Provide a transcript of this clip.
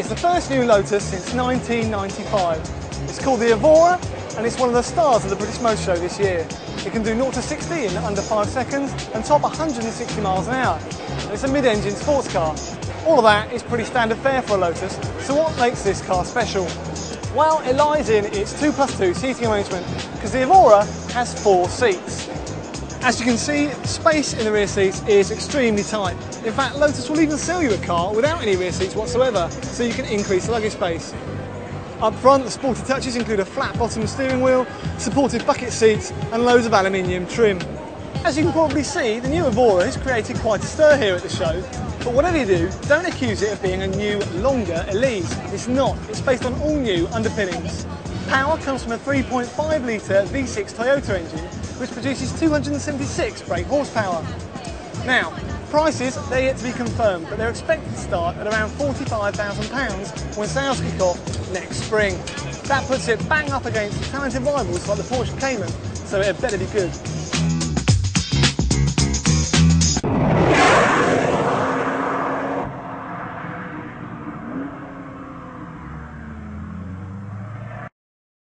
It's the first new Lotus since 1995. It's called the Evora and it's one of the stars of the British Motor Show this year. It can do 0 to 60 in under 5 seconds and top 160 miles an hour. And it's a mid-engine sports car. All of that is pretty standard fare for a Lotus, so what makes this car special? Well, it lies in its 2+2 seating arrangement, because the Evora has 4 seats. As you can see, space in the rear seats is extremely tight. In fact, Lotus will even sell you a car without any rear seats whatsoever, so you can increase luggage space. Up front, the sporty touches include a flat-bottomed steering wheel, supportive bucket seats and loads of aluminium trim. As you can probably see, the new Evora has created quite a stir here at the show, but whatever you do, don't accuse it of being a new, longer Elise. It's not. It's based on all new underpinnings. Power comes from a 3.5 litre V6 Toyota engine, which produces 276 brake horsepower. Now, prices, they're yet to be confirmed, but they're expected to start at around £45,000 when sales kick off next spring. That puts it bang up against talented rivals like the Porsche Cayman, so it had better be good.